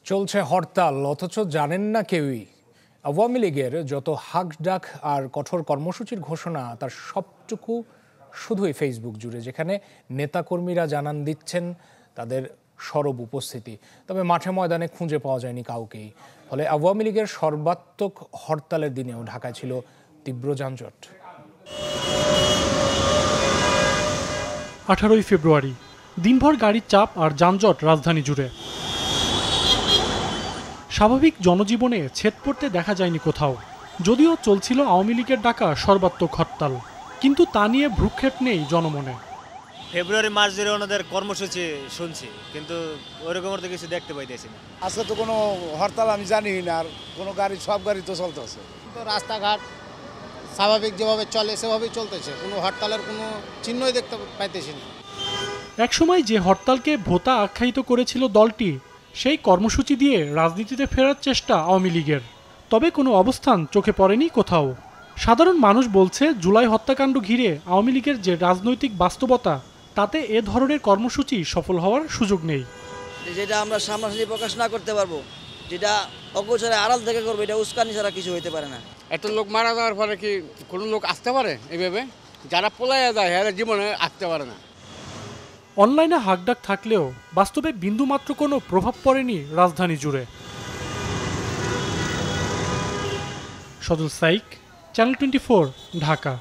চলছে হরতাল, অথচ জানেন না কেউই। আওয়ামী লীগের যত হাক ডাক আর কঠোর কর্মসূচির ঘোষণা, তার সবটুকু শুধুই ফেসবুক জুড়ে, যেখানে নেতাকর্মীরা জানান দিচ্ছেন তাদের সরব উপস্থিতি, তবে মাঠে ময়দানে খুঁজে পাওয়া যায়নি কাউকেই। ফলে আওয়ামী লীগের সর্বাত্মক হরতালের দিনেও ঢাকায় ছিল তীব্র যানজট। 18 ফেব্রুয়ারি, দিনভর গাড়ির চাপ আর যানজট রাজধানী জুড়ে। স্বাভাবিক জনজীবনে ছেদ পড়তে দেখা যায়নি কোথাও, যদিও চলছিল আওয়ামী লীগের ডাকা সর্বাত্মক হরতাল, কিন্তু তা নিয়ে ভ্রুক্ষেপ নেই জনমনে। ফেব্রুয়ারি মাস ধরে ওনাদের কর্মসূচি শুনছি, কিন্তু ওরকম তো কিছু দেখতে পাইতেছি না। আজকে তো কোনো হরতাল আমি জানি না, আর কোনো গাড়ি, সব গাড়ি তো চলতেছে। তো রাস্তাঘাট স্বাভাবিক যেভাবে চলে সেভাবেই চলতেছে, কোনো হরতালের কোনো চিহ্নই দেখতে পাইতেছি না। একসময় যে হরতালকে ভোতা আখ্যায়িত করেছিল দলটি, সেই কর্মসূচি দিয়ে রাজনীতিতে ফেরার চেষ্টা আওয়ামী লীগের, তবে কোনো অবস্থান চোখে পড়েনি কোথাও। সাধারণ মানুষ বলছে, জুলাই হত্যাকাণ্ড ঘিরে আওয়ামী লীগের যে রাজনৈতিক বাস্তবতা, তাতে এ ধরনের কর্মসূচি সফল হওয়ার সুযোগ নেই। যেটা আমরা সামনাসামনি প্রকাশ না করতে পারবো, যেটা অগোচরে আড়াল থেকে করবো, এটা উস্কানি ছাড়া কিছু হইতে পারে না। একটা লোক মারা যাওয়ার পরে কি কোনো লোক আসতে পারে? এইভাবে যারা পলাইয়া যায় এরা জীবনে আসতে পারে না। অনলাইনে হাকডাক থাকলেও বাস্তবে বিন্দুমাত্র কোনো প্রভাব পড়েনি রাজধানী জুড়ে। সজল সাইক, চ্যানেল 24, ঢাকা।